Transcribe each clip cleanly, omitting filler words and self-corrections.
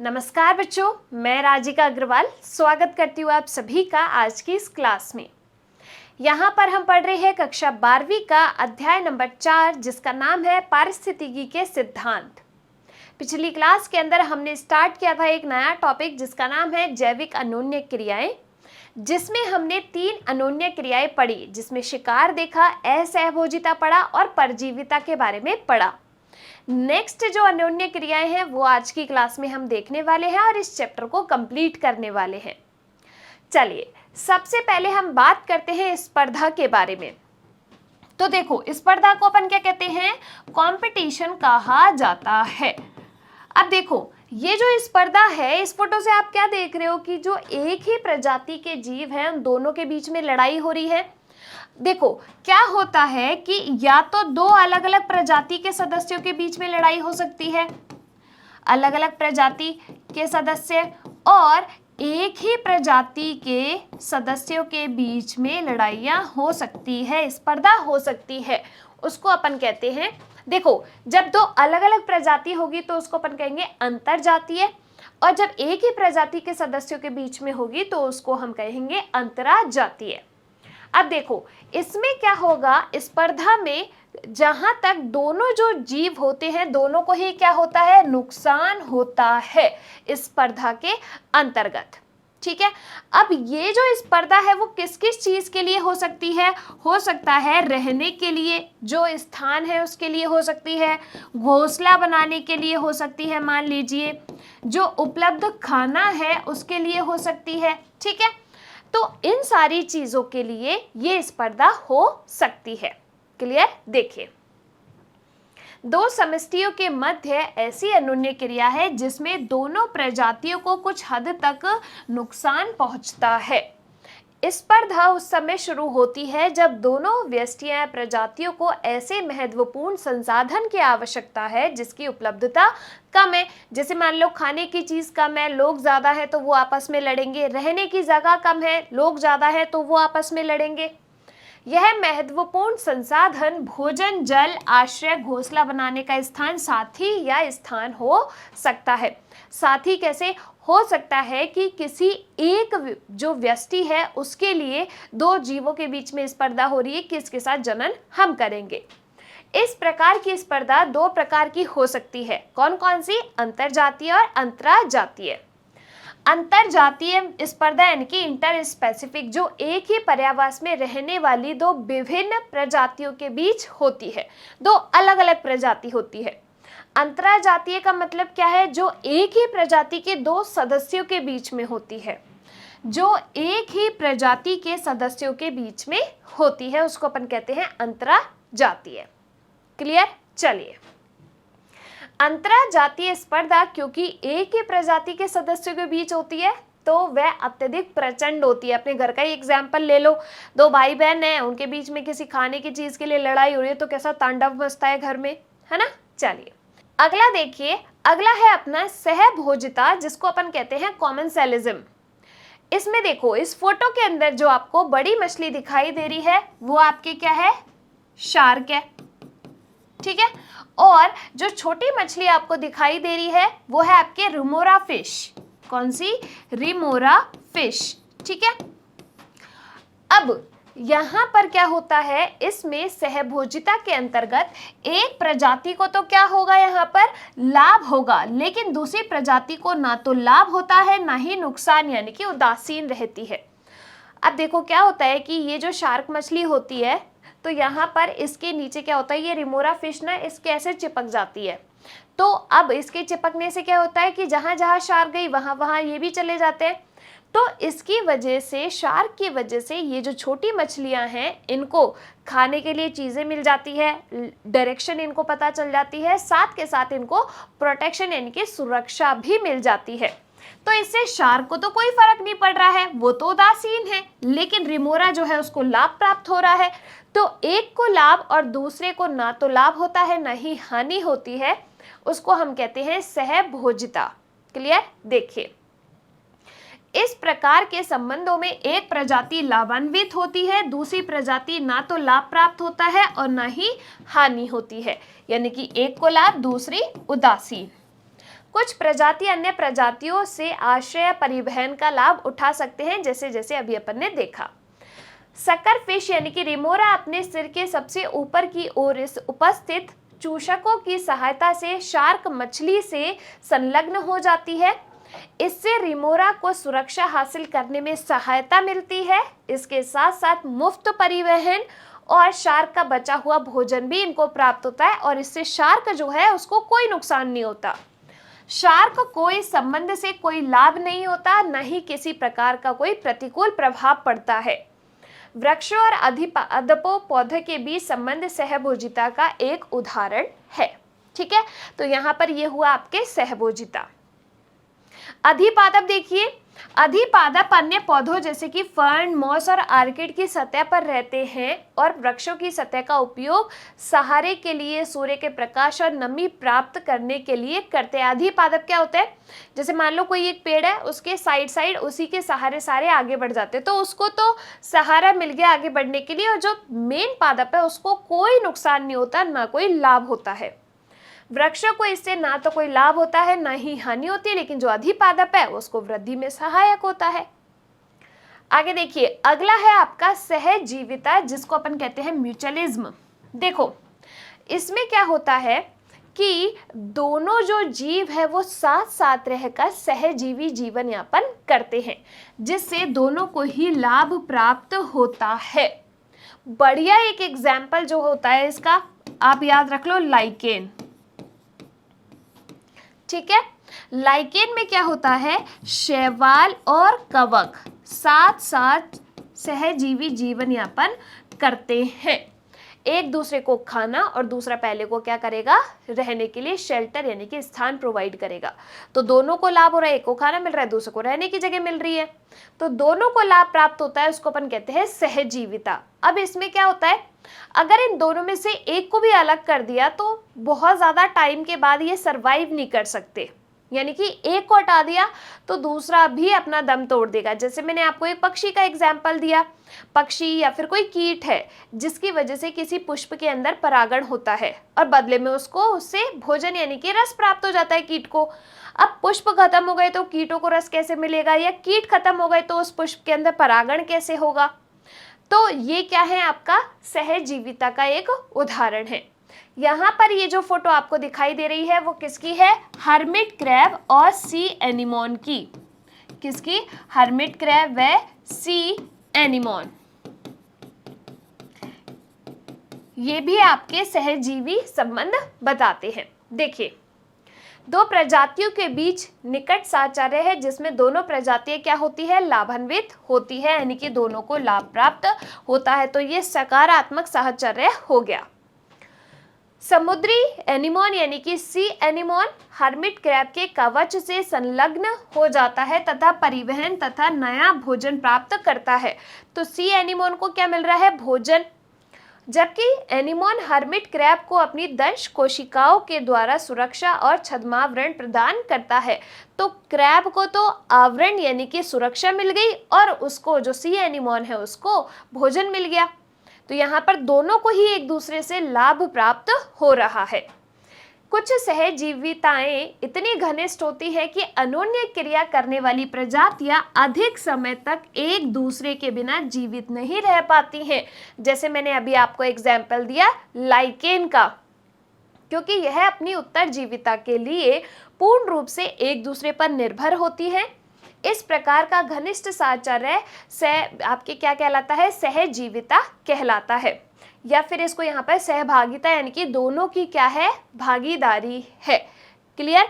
नमस्कार बच्चों, मैं राजिका अग्रवाल स्वागत करती हूँ आप सभी का आज की इस क्लास में। यहाँ पर हम पढ़ रहे हैं कक्षा 12वीं का अध्याय नंबर 4 जिसका नाम है पारिस्थितिकी के सिद्धांत। पिछली क्लास के अंदर हमने स्टार्ट किया था एक नया टॉपिक जिसका नाम है जैविक अन्योन्य क्रियाएं, जिसमें हमने 3 अन्योन्य क्रियाएं पढ़ी, जिसमें शिकार देखा, असहभोजिता पढ़ा और परजीविता के बारे में पढ़ा। नेक्स्ट जो अन्योन्य क्रियाएं हैं वो आज की क्लास में हम देखने वाले हैं और इस चैप्टर को कंप्लीट करने वाले हैं। चलिए सबसे पहले हम बात करते हैं स्पर्धा के बारे में। तो देखो, स्पर्धा को अपन क्या कहते हैं? कंपटीशन कहा जाता है। अब देखो, ये जो स्पर्धा है, इस फोटो से आप क्या देख रहे हो कि जो एक ही प्रजाति के जीव हैं उन दोनों के बीच में लड़ाई हो रही है। देखो क्या होता है कि या तो 2 अलग अलग प्रजाति के सदस्यों के बीच में लड़ाई हो सकती है, अलग अलग प्रजाति के सदस्य, और एक ही प्रजाति के सदस्यों के बीच में लड़ाइयाँ हो सकती है, स्पर्धा हो सकती है। उसको अपन कहते हैं, देखो जब 2 अलग अलग प्रजाति होगी तो उसको अपन कहेंगे अंतरजातीय, और जब एक ही प्रजाति के सदस्यों के बीच में होगी तो उसको हम कहेंगे अंतराजातीय। अब देखो इसमें क्या होगा, स्पर्धा में जहां तक दोनों जो जीव होते हैं दोनों को ही क्या होता है? नुकसान होता है स्पर्धा के अंतर्गत। ठीक है, अब ये जो स्पर्धा है वो किस किस चीज के लिए हो सकती है? हो सकता है रहने के लिए, जो स्थान है उसके लिए हो सकती है, घोंसला बनाने के लिए हो सकती है, मान लीजिए जो उपलब्ध खाना है उसके लिए हो सकती है। ठीक है, तो इन सारी चीजों के लिए ये स्पर्धा हो सकती है। क्लियर? देखिए, 2 समष्टियों के मध्य ऐसी अन्योन्य क्रिया है जिसमें दोनों प्रजातियों को कुछ हद तक नुकसान पहुंचता है। स्पर्धा उस समय शुरू होती है जब दोनों व्यष्टियां प्रजातियों को ऐसे महत्वपूर्ण संसाधन की आवश्यकता है जिसकी उपलब्धता कम है। जैसे मान लो खाने की चीज कम है, लोग ज्यादा है तो वो आपस में लड़ेंगे, रहने की जगह कम है, लोग ज्यादा है तो वो आपस में लड़ेंगे। यह महत्वपूर्ण संसाधन भोजन, जल, आश्रय, घोंसला बनाने का स्थान, साथी या स्थान हो सकता है। साथी कैसे हो सकता है कि किसी एक जो व्यष्टि है उसके लिए 2 जीवों के बीच में स्पर्धा हो रही है, किसके साथ जनन हम करेंगे। इस प्रकार की स्पर्धा 2 प्रकार की हो सकती है। कौन कौन सी? अंतरजातीय और अंतराजातीय। अंतरजातीय स्पर्धा यानी कि इंटर स्पेसिफिक, जो एक ही पर्यावास में रहने वाली 2 विभिन्न प्रजातियों के बीच होती है, 2 अलग अलग प्रजाति होती है। अंतराजातीय का मतलब क्या है? जो एक ही प्रजाति के 2 सदस्यों के बीच में होती है, जो एक ही प्रजाति के सदस्यों के बीच में होती है उसको अपन कहते हैं अंतराजातीय। क्लियर? चलिए, अंतराजातीय स्पर्धा क्योंकि एक ही प्रजाति के सदस्यों के बीच होती है तो वह अत्यधिक प्रचंड होती है। अपने घर का ही एग्जाम्पल ले लो, 2 भाई बहन हैं, उनके बीच में किसी खाने की चीज के लिए लड़ाई हो रही है तो कैसा तांडव मचता है घर में, है ना। चलिए अगला देखिए, अगला है अपना सहभोजिता, जिसको अपन कहते हैं कॉमनसेलिज्म। इसमें देखो, इस फोटो के अंदर जो आपको बड़ी मछली दिखाई दे रही है वो आपकी क्या है? शार्क है। ठीक है, और जो छोटी मछली आपको दिखाई दे रही है वो है आपके रिमोरा फिश। कौन सी? रिमोरा फिश। ठीक है, अब यहां पर क्या होता है, इसमें सहभोजिता के अंतर्गत एक प्रजाति को तो क्या होगा, यहां पर लाभ होगा, लेकिन दूसरी प्रजाति को ना तो लाभ होता है ना ही नुकसान, यानी कि उदासीन रहती है। अब देखो क्या होता है कि ये जो शार्क मछली होती है तो यहाँ पर इसके नीचे क्या होता है, ये रिमोरा फिश ना इसके ऐसे चिपक जाती है। तो अब इसके चिपकने से क्या होता है कि जहां जहां शार्क गई वहां वहां ये भी चले जाते हैं। तो इसकी वजह से, शार्क की वजह से ये जो छोटी मछलियां हैं इनको खाने के लिए चीजें मिल जाती है, डायरेक्शन इनको पता चल जाती है, साथ के साथ इनको प्रोटेक्शन यानी कि सुरक्षा भी मिल जाती है। तो इससे शार्क को तो कोई फर्क नहीं पड़ रहा है, वो तो उदासीन है, लेकिन रिमोरा जो है उसको लाभ प्राप्त हो रहा है। तो एक को लाभ और दूसरे को ना तो लाभ होता है ना ही हानि होती है, उसको हम कहते हैं सहभोजिता। क्लियर? देखिए, इस प्रकार के संबंधों में एक प्रजाति लाभान्वित होती है, दूसरी प्रजाति ना तो लाभ प्राप्त होता है और ना ही हानि होती है, यानी कि एक को लाभ दूसरी उदासीन। कुछ प्रजाति अन्य प्रजातियों से आश्रय परिवहन का लाभ उठा सकते हैं, जैसे जैसे अभी अपन ने देखा। सकर फिश यानी कि रिमोरा अपने सिर के सबसे ऊपर की ओर उपस्थित चूषकों की सहायता से शार्क मछली से संलग्न हो जाती है। इससे रिमोरा को सुरक्षा हासिल करने में सहायता मिलती है। इसके साथ साथ मुफ्त परिवहन और शार्क का बचा हुआ भोजन भी इनको प्राप्त होता है और इससे शार्क जो है उसको कोई नुकसान नहीं होता। शार्क को इस संबंध से कोई लाभ नहीं होता, न ही किसी प्रकार का कोई प्रतिकूल प्रभाव पड़ता है। वृक्षों और अधपो पौधे के बीच संबंध सहभोजिता का एक उदाहरण है। ठीक है, तो यहाँ पर ये हुआ आपके सहभोजिता। अधिपादप देखिए, अधिपादप अन्य पौधों जैसे कि फर्न, मॉस और आर्किड की सतह पर रहते हैं और वृक्षों की सतह का उपयोग सहारे के लिए, सूर्य के प्रकाश और नमी प्राप्त करने के लिए करते हैं। अधिपादप क्या होता है, जैसे मान लो कोई एक पेड़ है, उसके साइड साइड उसी के सहारे सारे आगे बढ़ जाते हैं, तो उसको तो सहारा मिल गया आगे बढ़ने के लिए, और जो मेन पादप है उसको कोई नुकसान नहीं होता, ना कोई लाभ होता है। वृक्षों को इससे ना तो कोई लाभ होता है ना ही हानि होती है, लेकिन जो अधिपादप है उसको वृद्धि में सहायक होता है। आगे देखिए, अगला है आपका सहजीविता, जिसको अपन कहते हैं म्यूचुअलिज्म। देखो इसमें क्या होता है कि दोनों जो जीव है वो साथ साथ रहकर सहजीवी जीवन यापन करते हैं, जिससे दोनों को ही लाभ प्राप्त होता है। बढ़िया एक एग्जाम्पल जो होता है इसका आप याद रख लो, लाइकेन। ठीक है, लाइकेन में क्या होता है, शैवाल और कवक साथ साथ सहजीवी जीवन यापन करते हैं। एक दूसरे को खाना और दूसरा पहले को क्या करेगा, रहने के लिए शेल्टर यानी कि स्थान प्रोवाइड करेगा। तो दोनों को लाभ हो रहा है, एक को खाना मिल रहा है, दूसरे को रहने की जगह मिल रही है, तो दोनों को लाभ प्राप्त होता है, उसको अपन कहते हैं सहजीविता। अब इसमें क्या होता है, अगर इन दोनों में से एक को भी अलग कर दिया तो बहुत ज्यादा टाइम के बाद ये सरवाइव नहीं कर सकते, यानी कि एक को हटा दिया तो दूसरा भी अपना दम तोड़ देगा। जैसे मैंने आपको एक पक्षी का एग्जाम्पल दिया, पक्षी या फिर कोई कीट है जिसकी वजह से किसी पुष्प के अंदर परागण होता है और बदले में उसको उससे भोजन यानी कि रस प्राप्त हो जाता है कीट को। अब पुष्प खत्म हो गए तो कीटों को रस कैसे मिलेगा, या कीट खत्म हो गए तो उस पुष्प के अंदर परागण कैसे होगा। तो ये क्या है, आपका सहजीविता का एक उदाहरण है। यहाँ पर ये जो फोटो आपको दिखाई दे रही है वो किसकी है, हर्मिट क्रैब और सी एनीमोन की। किसकी, हर्मिट क्रैब व सी एनीमोन। ये भी आपके सहजीवी संबंध बताते हैं। देखिए, दो प्रजातियों के बीच निकट साहचर्य है, जिसमें दोनों प्रजातियां क्या होती है, लाभान्वित होती है, यानी कि दोनों को लाभ प्राप्त होता है। तो ये सकारात्मक साहचर्य हो गया। समुद्री एनीमोन यानी कि सी एनीमोन हर्मिट क्रैब के कवच से संलग्न हो जाता है तथा परिवहन तथा नया भोजन प्राप्त करता है। तो सी एनीमोन को क्या मिल रहा है, भोजन, जबकि एनीमोन हर्मिट क्रैब को अपनी दंश कोशिकाओं के द्वारा सुरक्षा और छद्मावरण प्रदान करता है। तो क्रैब को तो आवरण यानी कि सुरक्षा मिल गई और उसको जो सी एनीमोन है उसको भोजन मिल गया। तो यहाँ पर दोनों को ही एक दूसरे से लाभ प्राप्त हो रहा है। कुछ सहजीविताएं इतनी घनिष्ठ होती है कि अनोन्य क्रिया करने वाली प्रजातियां अधिक समय तक एक दूसरे के बिना जीवित नहीं रह पाती हैं। जैसे मैंने अभी आपको एग्जाम्पल दिया लाइकेन का, क्योंकि यह अपनी उत्तरजीविता के लिए पूर्ण रूप से एक दूसरे पर निर्भर होती है। इस प्रकार का घनिष्ठ साहचर्य आपके क्या कहलाता है, सहजीविता कहलाता है, या फिर इसको यहाँ पर सहभागिता यानी कि दोनों की क्या है, भागीदारी है। क्लियर,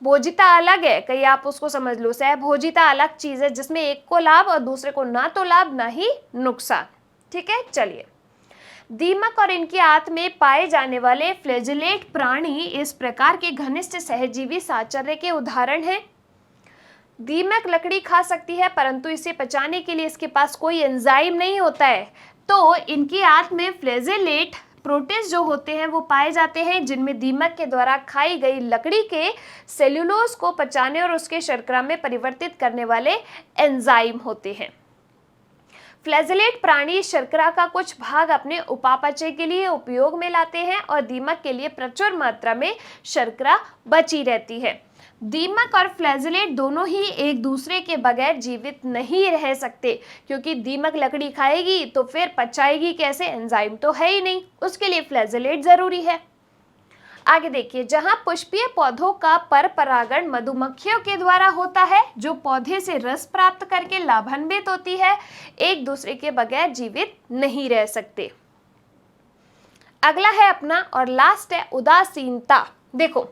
भोजिता अलग है, कहीं आप उसको समझ लो, सहभोजिता अलग चीज है जिसमें एक को लाभ और दूसरे को ना तो लाभ ना ही नुकसान। ठीक है, चलिए, दीमक और इनके आंत में पाए जाने वाले फ्लैजेलेट प्राणी इस प्रकार के घनिष्ठ सहजीवी साहचर्य के उदाहरण हैं। दीमक लकड़ी खा सकती है परंतु इसे पचाने के लिए इसके पास कोई एंजाइम नहीं होता है, तो इनकी आंत में फ्लैजेलेट प्रोटिस्ट जो होते हैं वो पाए जाते हैं, जिनमें दीमक के द्वारा खाई गई लकड़ी के सेल्यूलोज को पचाने और उसके शर्करा में परिवर्तित करने वाले एंजाइम होते हैं। फ्लैजेलेट प्राणी शर्करा का कुछ भाग अपने उपापचय के लिए उपयोग में लाते हैं और दीमक के लिए प्रचुर मात्रा में शर्करा बची रहती है। दीमक और फ्लैजेलेट दोनों ही एक दूसरे के बगैर जीवित नहीं रह सकते, क्योंकि दीमक लकड़ी खाएगी तो फिर पचाएगी कैसे, एंजाइम तो है ही नहीं, उसके लिए फ्लैजेलेट जरूरी है। आगे देखिए, जहां पुष्पीय पौधों का पर परागण मधुमक्खियों के द्वारा होता है, जो पौधे से रस प्राप्त करके लाभान्वित होती है, एक दूसरे के बगैर जीवित नहीं रह सकते। अगला है अपना और लास्ट है उदासीनता। देखो,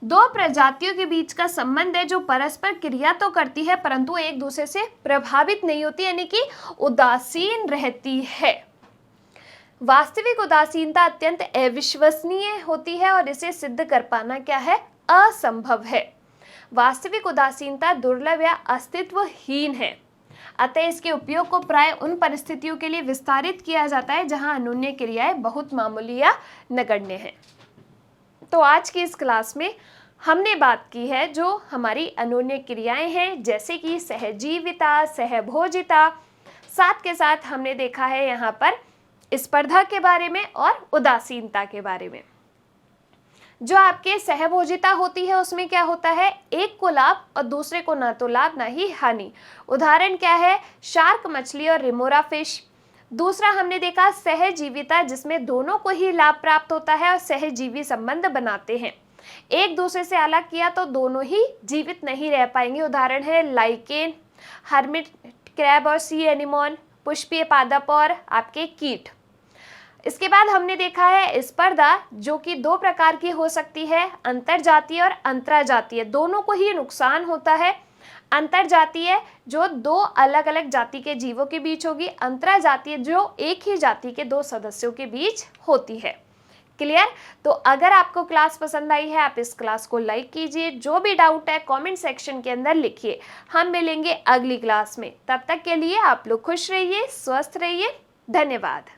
दो प्रजातियों के बीच का संबंध है जो परस्पर क्रिया तो करती है परंतु एक दूसरे से प्रभावित नहीं होती, यानी कि उदासीन रहती है। वास्तविक उदासीनता अत्यंत अविश्वसनीय होती है और इसे सिद्ध कर पाना क्या है, असंभव है। वास्तविक उदासीनता दुर्लभ या अस्तित्वहीन है, अतः इसके उपयोग को प्राय उन परिस्थितियों के लिए विस्तारित किया जाता है जहां अनून्य क्रियाएं बहुत मामूली या नगण्य हैं। तो आज की इस क्लास में हमने बात की है जो हमारी अनून्य क्रियाएं हैं, जैसे कि सहजीविता, सहभोजिता, साथ के साथ हमने देखा है यहाँ पर स्पर्धा के बारे में और उदासीनता के बारे में। जो आपके सहभोजिता होती है उसमें क्या होता है, एक को लाभ और दूसरे को ना तो लाभ ना ही हानि। उदाहरण क्या है, शार्क मछली और रिमोरा फिश। दूसरा हमने देखा सहजीविता, जिसमें दोनों को ही लाभ प्राप्त होता है और सहजीवी संबंध बनाते हैं। एक दूसरे से अलग किया तो दोनों ही जीवित नहीं रह पाएंगे। उदाहरण है लाइकेन, हर्मिट क्रैब और सी एनिमोन, पुष्पीय पादप और आपके कीट। इसके बाद हमने देखा है स्पर्धा, जो कि दो प्रकार की हो सकती है, अंतरजातीय और अंतराजातीय। दोनों को ही नुकसान होता है। अंतरजातीय जो दो अलग अलग जाति के जीवों के बीच होगी, अंतराजातीय जो एक ही जाति के दो सदस्यों के बीच होती है। क्लियर? तो अगर आपको क्लास पसंद आई है, आप इस क्लास को लाइक कीजिए। जो भी डाउट है कमेंट सेक्शन के अंदर लिखिए। हम मिलेंगे अगली क्लास में। तब तक के लिए आप लोग खुश रहिए, स्वस्थ रहिए। धन्यवाद।